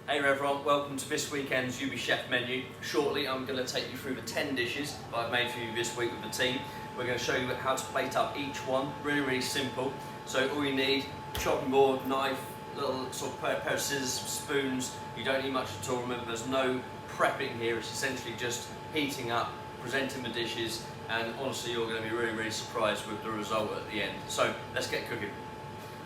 Hey everyone, welcome to this weekend's UBChef menu. Shortly I'm going to take you through the 10 dishes that I've made for you this week with the team. We're going to show you how to plate up each one, really simple. So all you need, chopping board, knife, little sort of pair of scissors, spoons. You don't need much at all. Remember, there's no prepping here, it's essentially just heating up, presenting the dishes, and honestly you're going to be really surprised with the result at the end. So let's get cooking.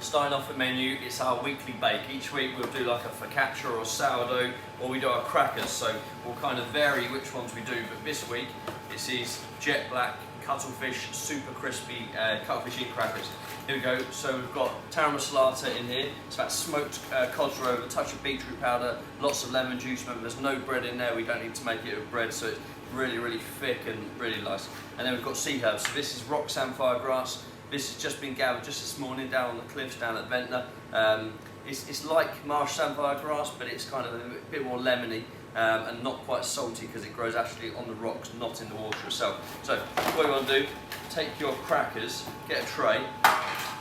Starting off the menu, it's our weekly bake. Each week we'll do like a focaccia or sourdough, or we do our crackers, so we'll kind of vary which ones we do. But this week, this is jet black, cuttlefish, super crispy Cuttlefish Ink Crackers. Here we go, so we've got Taramasalata in here. It's that smoked cod roe with a touch of beetroot powder, lots of lemon juice. Remember, there's no bread in there, we don't need to make it with bread, so it's really thick and really nice. And then we've got sea herbs. So this is rock samphire grass. This has just been gathered just this morning down on the cliffs down at Ventnor. It's like marsh samphire grass, but it's kind of a bit more lemony and not quite salty because it grows actually on the rocks, not in the water itself. So what you want to do, take your crackers, get a tray,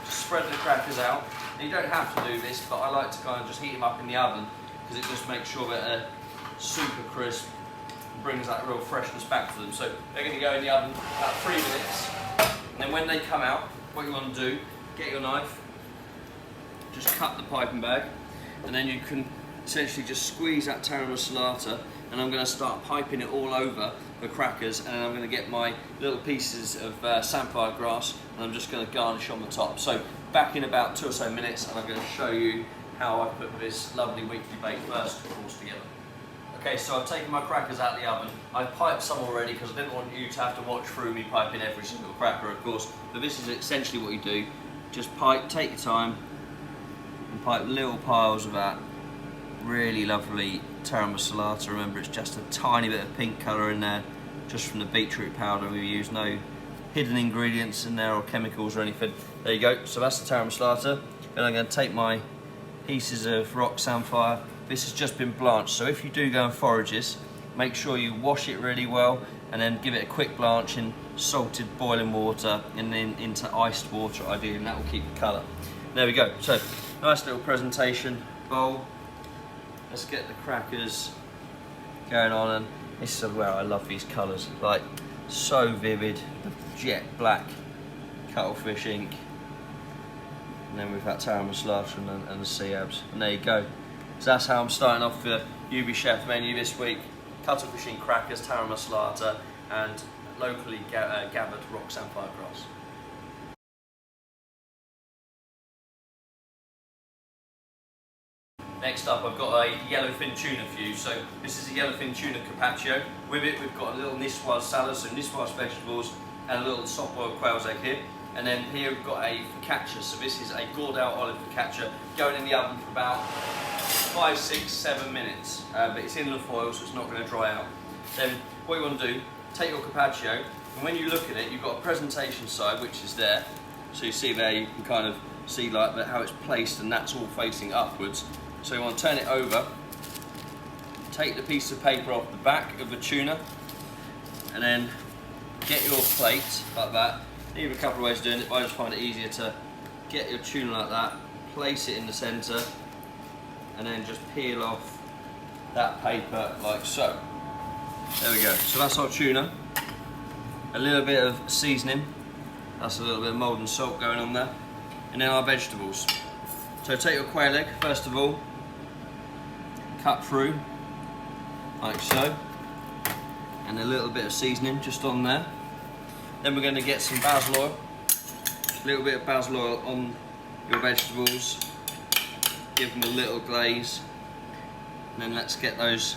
just spread the crackers out. And you don't have to do this, but I like to kind of just heat them up in the oven because it just makes sure that they're super crisp and brings that real freshness back to them. So they're going to go in the oven about 3 minutes. And then when they come out, what you want to do, get your knife, just cut the piping bag, and then you can essentially just squeeze that Taramasalata, and I'm going to start piping it all over the crackers, and then I'm going to get my little pieces of samphire grass, and I'm just going to garnish on the top. So back in about 2 or so minutes, and I'm going to show you how I put this lovely weekly bake first course together. Okay, so I've taken my crackers out of the oven. I've piped some already because I didn't want you to have to watch through me piping every single cracker, of course. But this is essentially what you do. Just pipe, take your time, and pipe little piles of that really lovely Taramasalata. Remember, it's just a tiny bit of pink colour in there, just from the beetroot powder. We use no hidden ingredients in there or chemicals or anything. There you go, so that's the Taramasalata. Then I'm going to take my pieces of rock samphire. This has just been blanched, so if you do go and forage this, make sure you wash it really well and then give it a quick blanch in salted boiling water and then into iced water ideally, and that will keep the colour. There we go, so nice little presentation bowl. Let's get the crackers going on, and this is where I love these colours, like so vivid, the jet black cuttlefish ink, and then with that Taramasalata and the sea herbs, and there you go. So that's how I'm starting off the UBChef menu this week. Cuttlefish Ink Crackers, Taramasalata, and locally gathered rock samphire grass. Next up, I've got a yellowfin tuna for you. So this is a yellowfin tuna carpaccio. With it, we've got a little Niçoise salad, so Niçoise vegetables, and a little soft-boiled quail's egg here. And then here we've got a focaccia. So this is a gored out olive focaccia, going in the oven for about 5, 6, 7 minutes, but it's in the foil, so it's not going to dry out. Then what you want to do, take your carpaccio, and when you look at it, you've got a presentation side, which is there. So you see there, you can kind of see like how it's placed, and that's all facing upwards. So you want to turn it over, take the piece of paper off the back of the tuna, and then get your plate like that. There are a couple of ways of doing it, but I just find it easier to get your tuna like that, place it in the centre, and then just peel off that paper like so. There we go. So that's our tuna. A little bit of seasoning. That's a little bit of mould and salt going on there. And then our vegetables. So take your quail egg, first of all, cut through, like so. And a little bit of seasoning just on there. Then we're going to get some basil oil. A little bit of basil oil on your vegetables. Give them a little glaze, and then let's get those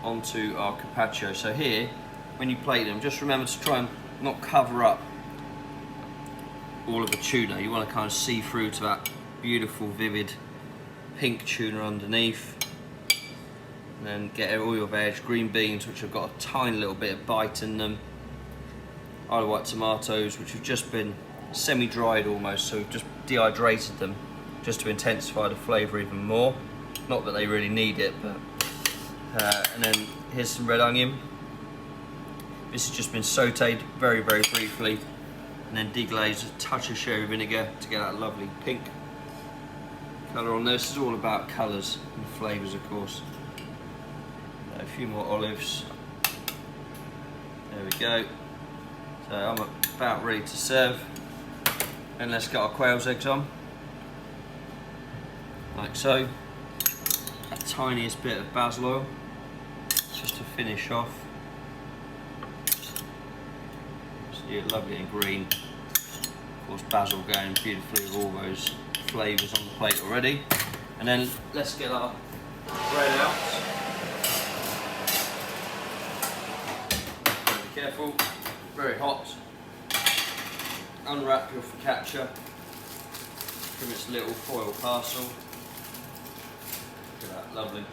onto our carpaccio. So here, when you plate them, just remember to try and not cover up all of the tuna. You want to kind of see through to that beautiful, vivid pink tuna underneath. And then get all your veg, green beans, which have got a tiny little bit of bite in them. Isle of Wight tomatoes, which have just been semi-dried almost, so we've just dehydrated them, just to intensify the flavour even more. Not that they really need it, but and then here's some red onion. This has just been sautéed very briefly, and then deglazed, a touch of sherry vinegar to get that lovely pink colour on this. It's all about colours and flavours, of course. A few more olives. There we go. So I'm about ready to serve. And let's get our quail's eggs on. Like so. A tiniest bit of basil oil, just to finish off. So you're lovely and green. Of course, basil going beautifully with all those flavours on the plate already. And then let's get our bread out. Be careful, very hot. Unwrap your focaccia from its little foil parcel. Look at that, lovely.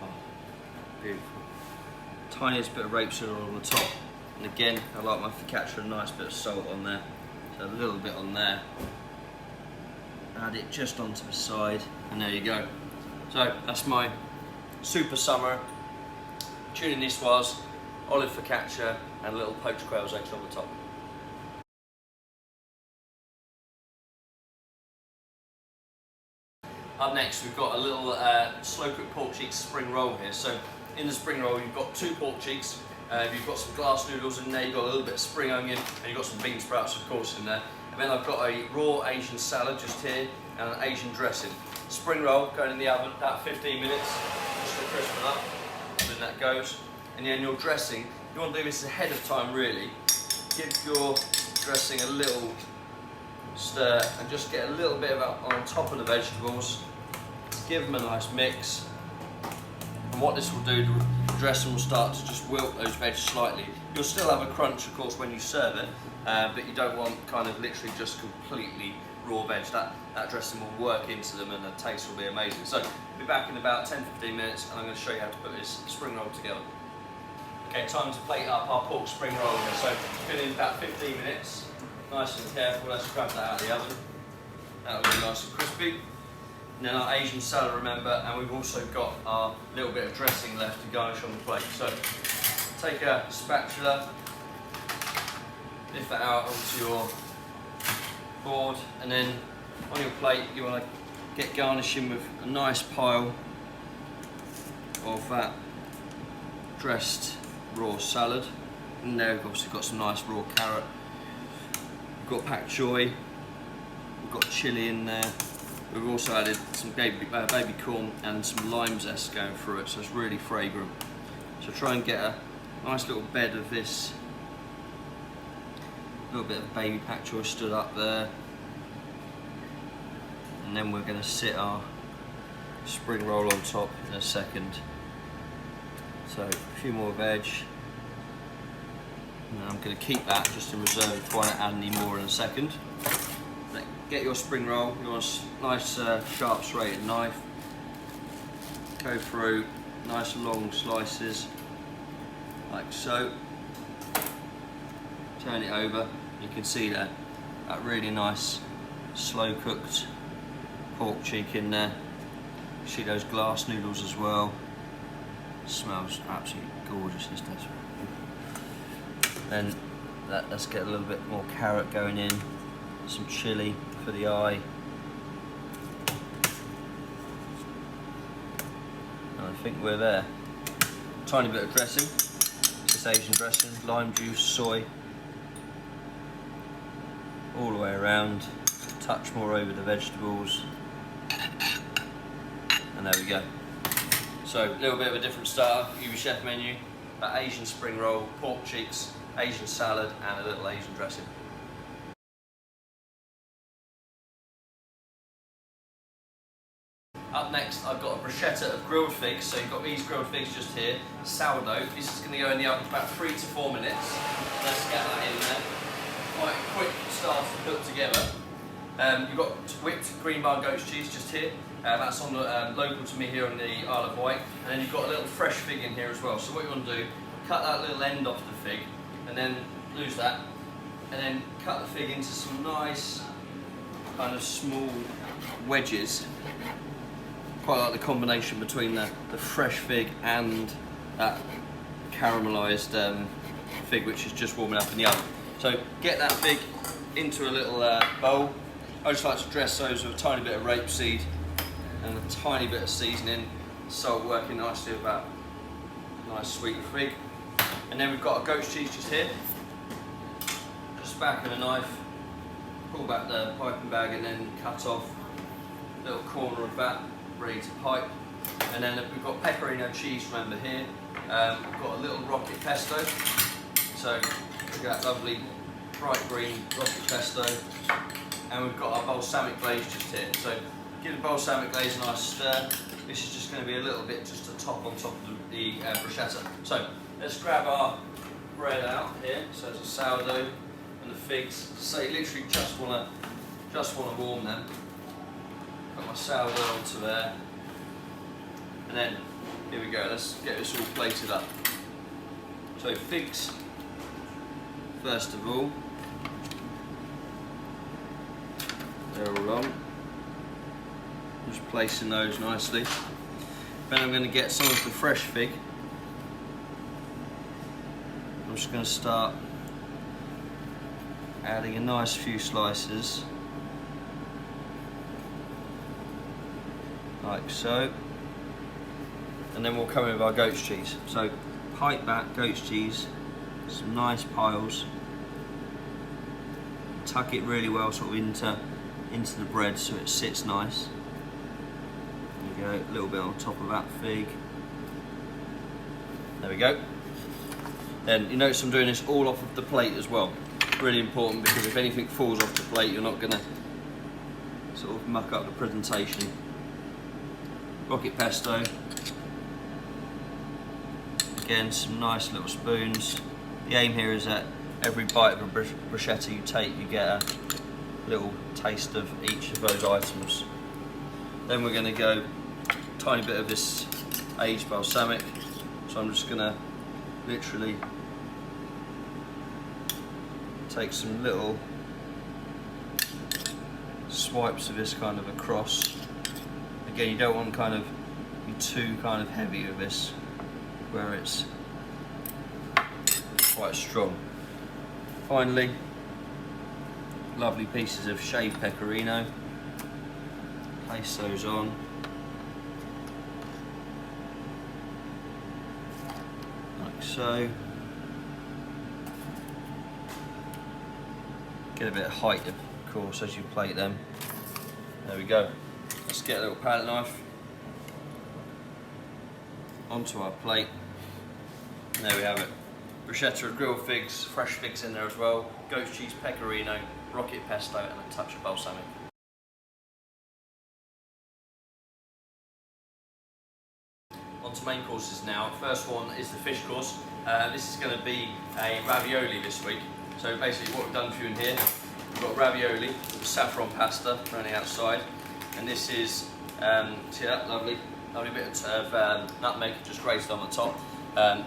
Oh, beautiful. Tiniest bit of rapeseed oil on the top. And again, I like my focaccia, a nice bit of salt on there. So a little bit on there. Add it just onto the side, and there you go. So that's my super summer tuna niçoise, olive focaccia, and little poached quail's eggs on the top. Up next, we've got a little slow-cooked pork cheeks spring roll here. So in the spring roll, you've got 2 pork cheeks, you've got some glass noodles, and there you've got a little bit of spring onion, and you've got some bean sprouts, of course, in there. And then I've got a raw Asian salad just here, and an Asian dressing. Spring roll going in the oven about 15 minutes, just to crispen up, and then that goes. And then your dressing, you want to do this ahead of time really. Give your dressing a little stir, and just get a little bit of it on top of the vegetables. Give them a nice mix. And what this will do, the dressing will start to just wilt those veg slightly. You'll still have a crunch, of course, when you serve it, but you don't want kind of literally just completely raw veg. That dressing will work into them and the taste will be amazing. So, I'll be back in about 10-15 minutes and I'm going to show you how to put this spring roll together. Okay, time to plate up our pork spring roll here. So, it's been in about 15 minutes. Nice and careful, let's grab that out of the oven. That'll be nice and crispy. And then our Asian salad, remember, and we've also got our little bit of dressing left to garnish on the plate. So take a spatula, lift that out onto your board, and then on your plate you want to get garnishing with a nice pile of that dressed raw salad. And there we've obviously got some nice raw carrot. We've got pak choy, we've got chilli in there. We've also added some baby corn and some lime zest going through it, so it's really fragrant. So try and get a nice little bed of this. A little bit of baby pak choy stood up there. And then we're going to sit our spring roll on top in a second. So a few more veg. And I'm going to keep that just in reserve before I add any more in a second. Get your spring roll, you want a nice sharp serrated knife. Go through nice long slices, like so. Turn it over, you can see that really nice slow cooked pork cheek in there. See those glass noodles as well. Smells absolutely gorgeous, this does. Then let's get a little bit more carrot going in, some chilli for the eye. And I think we're there. Tiny bit of dressing, this Asian dressing, lime juice, soy, all the way around, touch more over the vegetables, and there we go. So a little bit of a different style, UBChef menu, that Asian spring roll, pork cheeks, Asian salad, and a little Asian dressing. Up next, I've got a bruschetta of grilled figs. So you've got these grilled figs just here, sourdough. This is going to go in the oven for about 3 to 4 minutes. Let's get that in there. Quite a quick start to put together. You've got whipped green bar goat's cheese just here. That's on the local to me here on the Isle of Wight. And then you've got a little fresh fig in here as well. So what you want to do, cut that little end off the fig, and then lose that, and then cut the fig into some nice kind of small wedges. Quite like the combination between the fresh fig and that caramelised fig, which is just warming up in the oven. So get that fig into a little bowl, I just like to dress those with a tiny bit of rapeseed and a tiny bit of seasoning, salt working nicely with that nice sweet fig. And then we've got a goat's cheese just here. Just back in a knife, pull back the piping bag and then cut off a little corner of that, ready to pipe. And then we've got pecorino cheese, remember here. We've got a little rocket pesto. So look at that lovely bright green rocket pesto. And we've got our balsamic glaze just here. So give the balsamic glaze a nice stir. This is just going to be a little bit just a top on top of the bruschetta. So let's grab our bread out here. So it's a sourdough and the figs. So you literally just want to warm them. Put my sourdough onto there. And then, here we go, let's get this all plated up. So figs, first of all. They're all on. Just placing those nicely. Then I'm going to get some of the fresh fig. I'm just going to start adding a nice few slices. Like so. And then we'll come in with our goat's cheese. So pipe back goat's cheese, some nice piles. Tuck it really well sort of into the bread so it sits nice. There you go, a little bit on top of that fig. There we go. Then you notice I'm doing this all off of the plate as well. Really important because if anything falls off the plate you're not going to sort of muck up the presentation. Rocket pesto. Again, some nice little spoons. The aim here is that every bite of a bruschetta you take, you get a little taste of each of those items. Then we're going to go a tiny bit of this aged balsamic. So I'm just going to literally take some little swipes of this kind of across. Again, you don't want kind of be too kind of heavy with this, where it's quite strong. Finally, lovely pieces of shaved pecorino. Place those on. Like so. Get a bit of height, of course, as you plate them. There we go. Let's get a little palette knife onto our plate. And there we have it. Bruschetta of grilled figs, fresh figs in there as well, goat's cheese, pecorino, rocket pesto and a touch of balsamic. On to main courses now. First one is the fish course. This is going to be a ravioli this week. So basically what we've done for you in here, we've got ravioli with saffron pasta running outside. And this is, see that, lovely bit of nutmeg just grated on the top.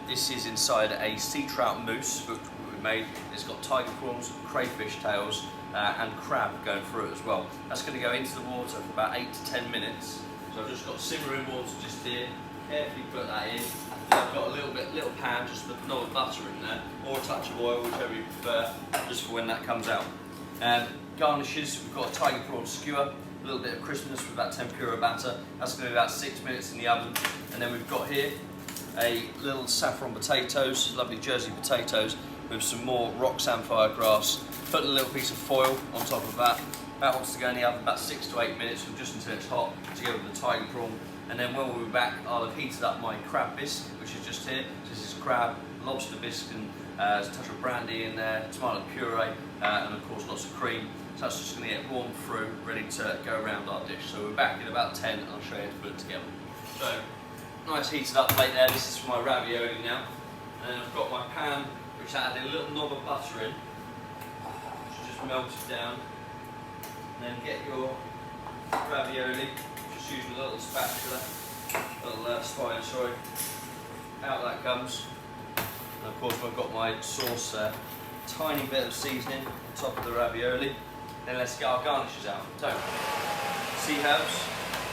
This is inside a sea trout mousse which we made. It's got tiger prawns, crayfish tails and crab going through it as well. That's going to go into the water for about 8 to 10 minutes. So I've just got simmering water just here. Carefully put that in. I've got a little pan just with no butter in there, or a touch of oil, whichever you prefer, just for when that comes out. Garnishes, we've got a tiger prawn skewer, a little bit of crispness with that tempura batter. That's going to be about 6 minutes in the oven. And then we've got here a little saffron potatoes, lovely Jersey potatoes, with some more rock samphire grass. Put a little piece of foil on top of that. That wants to go in the oven about 6 to 8 minutes, just until it's hot, together with the tiger prawn. And then when we'll be back, I'll have heated up my crab bisque, which is just here. So this is crab, lobster bisque, and there's a touch of brandy in there, tomato puree, and of course lots of cream. So that's just going to get warmed through, ready to go around our dish. So we're back in about 10, and I'll show you how to put it together. So, nice heated up plate there. This is for my ravioli now. And then I've got my pan, which I added a little knob of butter in, which just melted down. And then get your ravioli, just using a little spatula, little spider, sorry. Out that comes. And of course I've got my sauce there. Tiny bit of seasoning on top of the ravioli. Then let's get our garnishes out. So, sea herbs,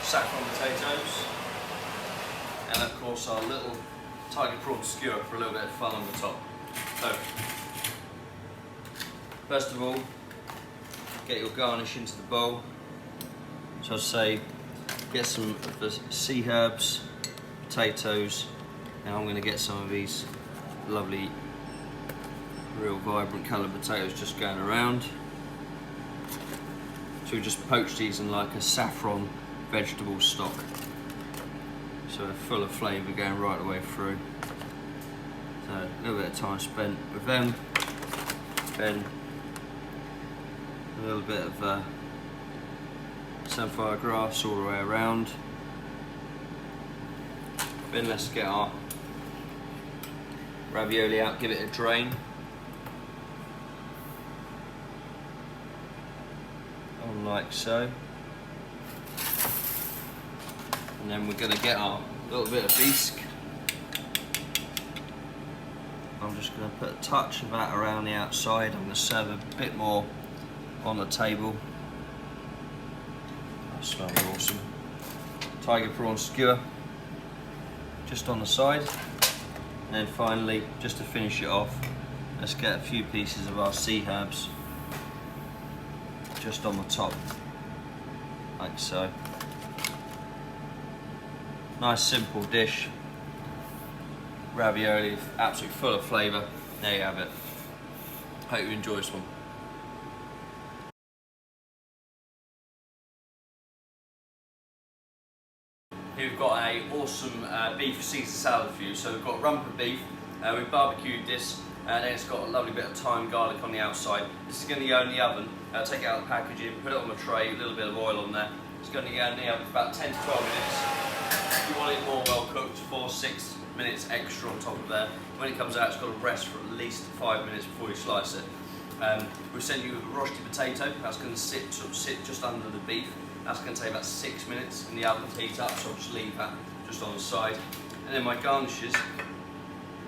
saffron potatoes, and of course our little tiger prawn skewer for a little bit of fun on the top. So, first of all, get your garnish into the bowl. So I'd say get some of the sea herbs, potatoes, and I'm going to get some of these lovely, real vibrant coloured potatoes just going around. So we just poach these in like a saffron vegetable stock. So they're full of flavour going right the way through. So a little bit of time spent with them. Then a little bit of sunflower grass all the way around. Then let's get our ravioli out, give it a drain. Like so. And then we're going to get our little bit of bisque. I'm just going to put a touch of that around the outside. I'm going to serve a bit more on the table. That smells awesome. Tiger prawn skewer just on the side. And then finally, just to finish it off, let's get a few pieces of our sea herbs just on the top, like so. Nice simple dish. Ravioli, absolutely full of flavour. There you have it. Hope you enjoy this one. Here we've got an awesome beef Caesar salad for you. So we've got rump of beef, we've barbecued this, and then it's got a lovely bit of thyme garlic on the outside. This is going to go in the oven. Take it out of the packaging, put it on a tray, a little bit of oil on there. It's going to go in the oven for about 10 to 12 minutes. If you want it more well cooked, 4-6 minutes extra on top of there. When it comes out, it's got to rest for at least 5 minutes before you slice it. We've sent you a roasted potato. That's going to sit just under the beef. That's going to take about 6 minutes in the oven to heat up, so I'll just leave that just on the side. And then my garnishes,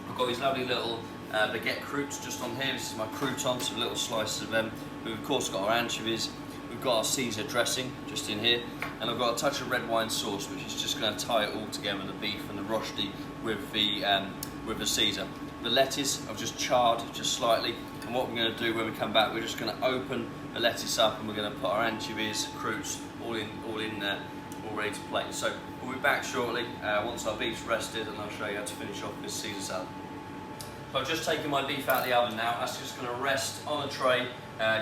I've got these lovely little baguette croûtes just on here. This is my croutons, so little slices of them. We've of course got our anchovies. We've got our Caesar dressing just in here, and I've got a touch of red wine sauce, which is just going to tie it all together, the beef and the rosti with the Caesar. The lettuce I've just charred just slightly, and what we're going to do when we come back, we're just going to open the lettuce up, and we're going to put our anchovies, croûtes, all in there, all ready to plate. So we'll be back shortly once our beef's rested, and I'll show you how to finish off this Caesar salad. So I've just taken my beef out of the oven now. That's just going to rest on a tray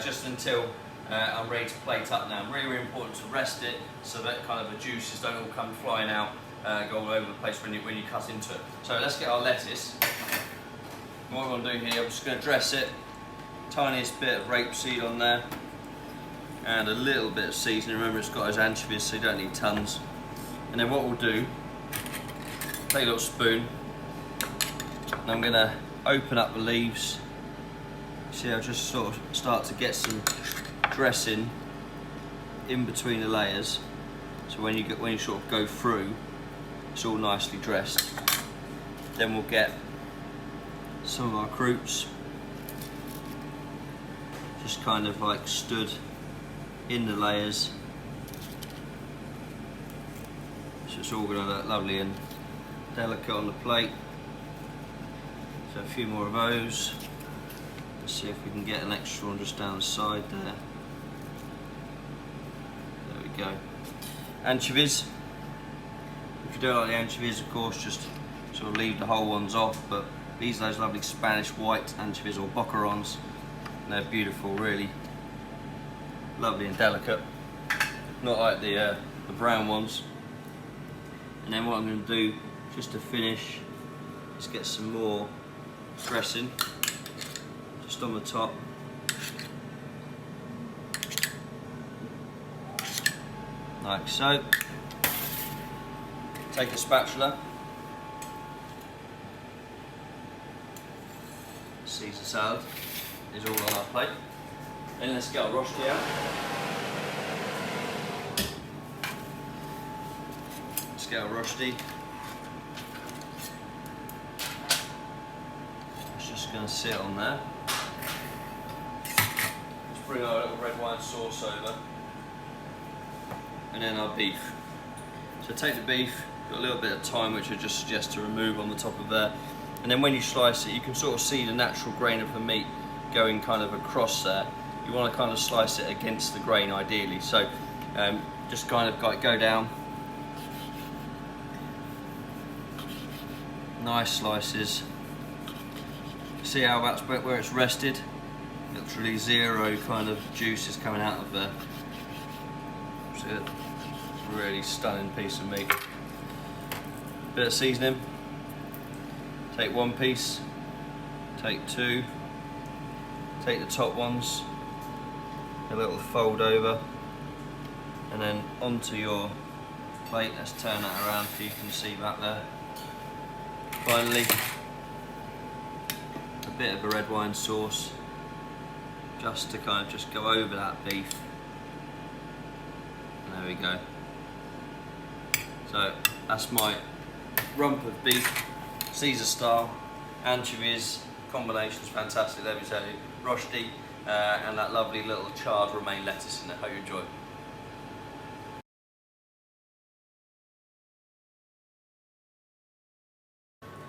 just until I'm ready to plate up now. Really, really important to rest it so that kind of the juices don't all come flying out, go all over the place when you cut into it. So let's get our lettuce. And what we're going to do here, I'm just going to dress it. Tiniest bit of rapeseed on there, and a little bit of seasoning. Remember, it's got those anchovies, so you don't need tons. And then what we'll do, take a little spoon, and I'm going to open up the leaves. See, I'll just sort of start to get some dressing in between the layers. So when you sort of go through, it's all nicely dressed. Then we'll get some of our croûtes, just kind of like stood in the layers. So it's all going to look lovely and delicate on the plate. So a few more of those. Let's see if we can get an extra one just down the side there. There we go. Anchovies. If you don't like the anchovies, of course, just sort of leave the whole ones off, but these are those lovely Spanish white anchovies, or boquerons. And they're beautiful, really lovely and delicate. Not like the brown ones. And then what I'm going to do, just to finish, is get some more dressing just on the top. Like so. Take a spatula. Caesar salad is all on our plate. Then let's get our rosti out. Let's get our rosti. It's just going to sit on there. Let's bring our little red wine sauce over. And then our beef. So take the beef, got a little bit of thyme, which I just suggest to remove on the top of there. And then when you slice it, you can sort of see the natural grain of the meat going kind of across there. you want to kind of slice it against the grain ideally. So just kind of go down, nice slices. See how that's where it's rested? Literally zero kind of juices coming out of there. It's a really stunning piece of meat. Bit of seasoning. Take one piece, take two, take the top ones, a little fold over, and then onto your plate. Let's turn that around so you can see back there. Finally, a bit of a red wine sauce, just to kind of just go over that beef. And there we go. So that's my rump of beef, Caesar style, anchovies, combination's fantastic, let me tell you. Rosti, and that lovely little charred romaine lettuce in it. Hope you enjoy.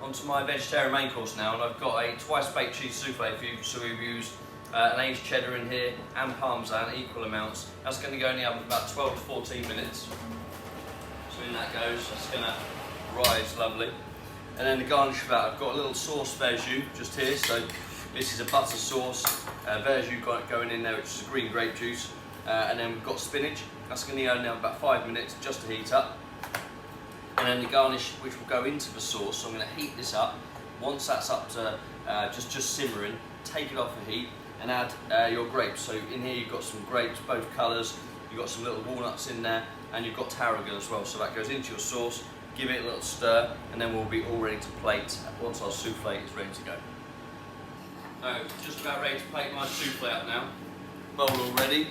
On to my vegetarian main course now, and I've got a twice baked cheese souffle for you. So we've used an aged cheddar in here and parmesan, equal amounts. That's going to go in the oven for about 12 to 14 minutes. So in that goes, that's going to rise lovely. And then the garnish for that, I've got a little sauce verjus just here. So this is a butter sauce, verjus going in there, which is a green grape juice. And then we've got spinach. That's going to go in there about 5 minutes just to heat up. And then the garnish, which will go into the sauce. So I'm going to heat this up. Once that's up to just simmering, take it off the heat and add your grapes. So in here you've got some grapes, both colours. You've got some little walnuts in there, and you've got tarragon as well. So that goes into your sauce. Give it a little stir, and then we'll be all ready to plate once our souffle is ready to go. So just about ready to plate my souffle out now. Bowl all ready.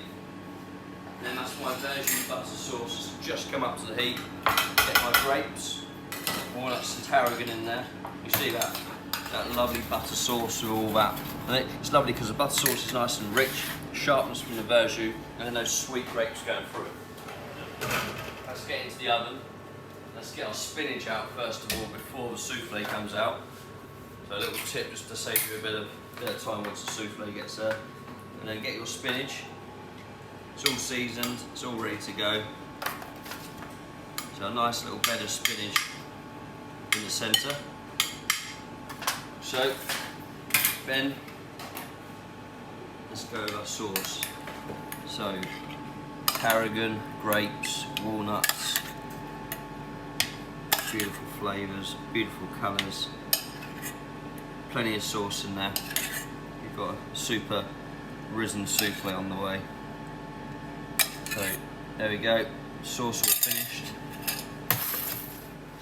And then that's my verjus butter sauce. Just come up to the heat. Get my grapes, walnuts and tarragon in there. You see that lovely butter sauce with all that. And it's lovely because the butter sauce is nice and rich, sharpness from the verjus, and then those sweet grapes going through it. Let's get into the oven. Let's get our spinach out first of all before the souffle comes out. So a little tip just to save you a bit of time once the souffle gets there. And then get your spinach. It's all seasoned, it's all ready to go. So a nice little bed of spinach in the centre. So then let's go with our sauce. So tarragon, grapes, walnuts, beautiful flavours, beautiful colours, plenty of sauce in there. You've got a super risen souffle on the way. So there we go, sauce all finished.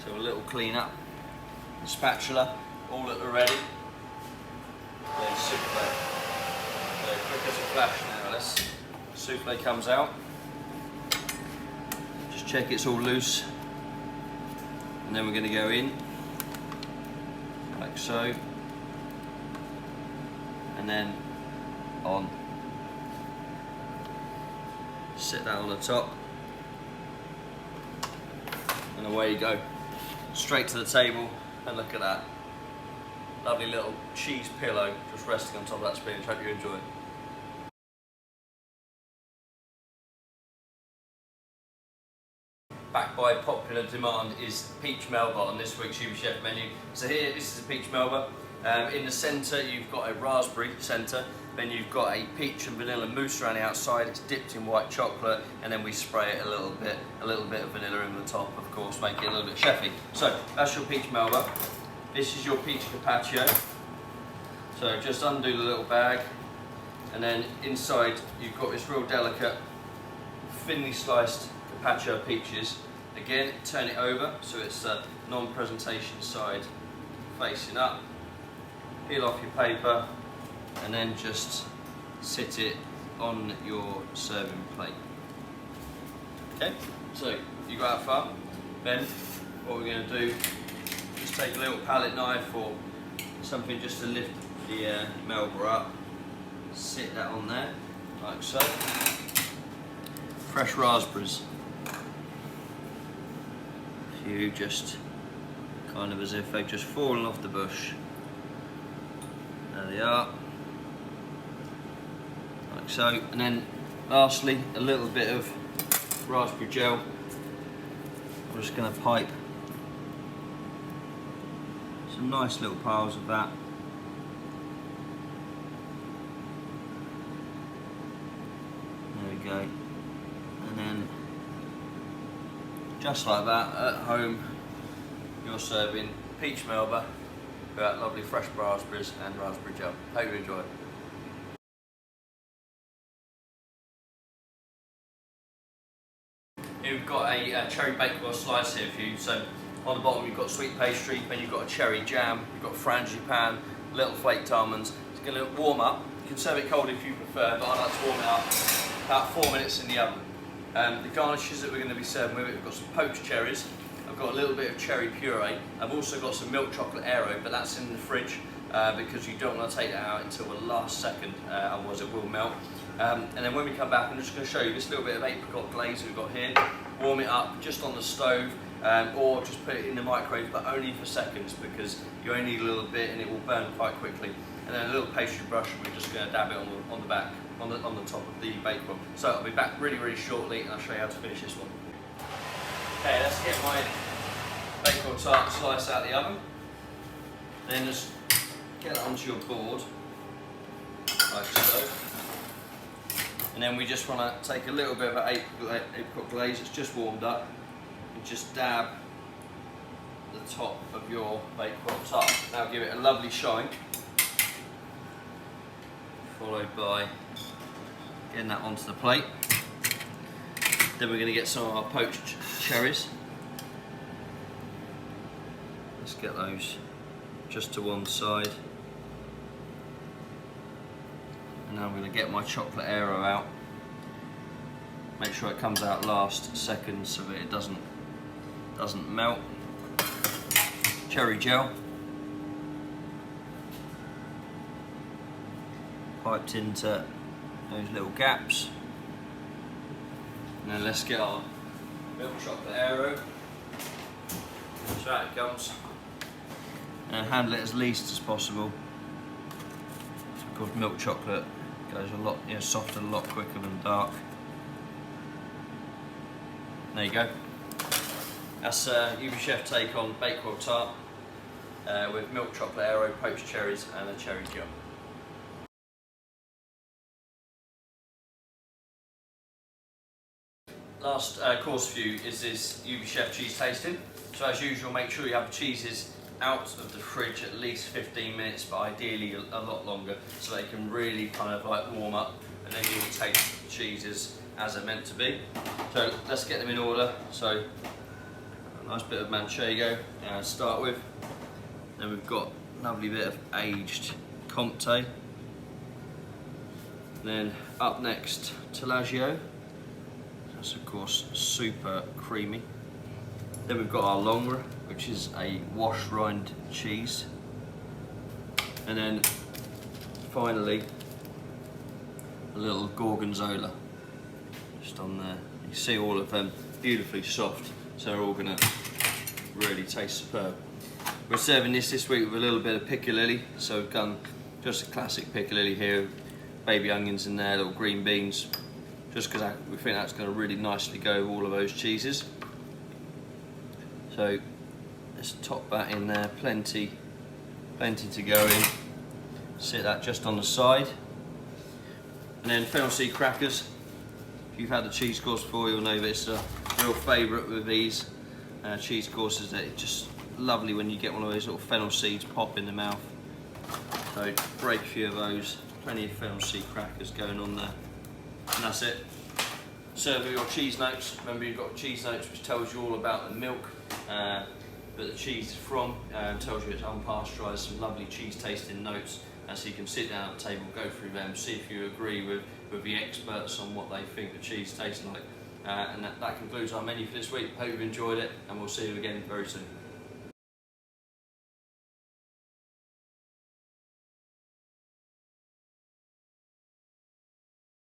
So a little clean up, the spatula, all at the ready. Then souffle. So quick as a flash now, souffle comes out. Just check it's all loose. And then we're going to go in, like so. And then on. Sit that on the top. And away you go. Straight to the table, and look at that. Lovely little cheese pillow just resting on top of that spinach. Hope you enjoy it. Back by popular demand is peach Melba on this week's UBChef menu. So here, this is a peach Melba. In the centre you've got a raspberry centre, then you've got a peach and vanilla mousse around the outside. It's dipped in white chocolate, and then we spray it a little bit of vanilla in the top, of course, make it a little bit chefy. So that's your peach Melba. This is your peach carpaccio. So just undo the little bag, and then inside you've got this real delicate, thinly sliced carpaccio peaches. Again, turn it over so it's non-presentation side facing up. Peel off your paper, and then just sit it on your serving plate. Okay, so you got that far. Then what we're going to do, just take a little palette knife or something just to lift the Melba up. Sit that on there, like so. Fresh raspberries. A few just kind of as if they've just fallen off the bush. There they are. like so. And then lastly, a little bit of raspberry gel. I'm just going to pipe some nice little piles of that. There we go. And then just like that, at home, you're serving peach Melba with that lovely fresh raspberries and raspberry gel. Hope you enjoy it. Here we've got a cherry Bakewell slice here for you. So on the bottom you've got sweet pastry, then you've got a cherry jam, you've got frangipane, little flaked almonds. It's going to warm up. You can serve it cold if you prefer, but I like to warm it up about 4 minutes in the oven. The garnishes that we're going to be serving with it, we've got some poached cherries, I've got a little bit of cherry puree, I've also got some milk chocolate aero, but that's in the fridge because you don't want to take that out until the last second, otherwise it will melt. And then when we come back, I'm just going to show you this little bit of apricot glaze we've got here. Warm it up just on the stove, or just put it in the microwave, but only for seconds because you only need a little bit and it will burn quite quickly. And then a little pastry brush, we're just going to dab it on the back, on the top of the Bakewell. So I'll be back really shortly and I'll show you how to finish this one. Okay, let's get my Bakewell tart slice out of the oven. Then just get it onto your board, like so. And then we just want to take a little bit of an apricot glaze that's just warmed up and just dab the top of your Bakewell tart. Now give it a lovely shine, followed by getting that onto the plate. Then we're going to get some of our poached cherries. Let's get those just to one side. And now I'm going to get my chocolate aero out. Make sure it comes out last second so that it doesn't melt. Cherry gel. Piped into those little gaps. Now let's get our milk chocolate aero. So out it comes. And handle it as least as possible. Of course, milk chocolate goes a lot, softer, a lot quicker than dark. There you go. That's UBChef take on Bakewell tart with milk chocolate aero, poached cherries, and a cherry gel. Last course for you is this UBChef cheese tasting. So as usual, make sure you have the cheeses out of the fridge at least 15 minutes, but ideally a lot longer, so they can really kind of like warm up, and then you'll taste the cheeses as they're meant to be. So let's get them in order. So a nice bit of manchego to start with. Then we've got a lovely bit of aged Comté. Then up next, Taleggio. That's of course super creamy. Then we've got our Longre, which is a wash rind cheese. And then finally a little Gorgonzola just on there. You see all of them beautifully soft, so they're all gonna really taste superb. We're serving this week with a little bit of piccalilli, so we've done just a classic piccalilli here, baby onions in there, little green beans, just because we think that's going to really nicely go with all of those cheeses. So let's top that in there, plenty to go in. Sit that just on the side. And then fennel seed crackers. If you've had the cheese course before, you'll know that it's a real favourite with these cheese courses. That it's just lovely when you get one of those little fennel seeds pop in the mouth. So break a few of those, plenty of fennel seed crackers going on there. And that's it. Serve with your cheese notes. Remember, you've got cheese notes which tells you all about the milk that the cheese is from, tells you it's unpasteurised, some lovely cheese tasting notes, and so you can sit down at the table, go through them, see if you agree with the experts on what they think the cheese tastes like. And that concludes our menu for this week. Hope you've enjoyed it, and we'll see you again very soon.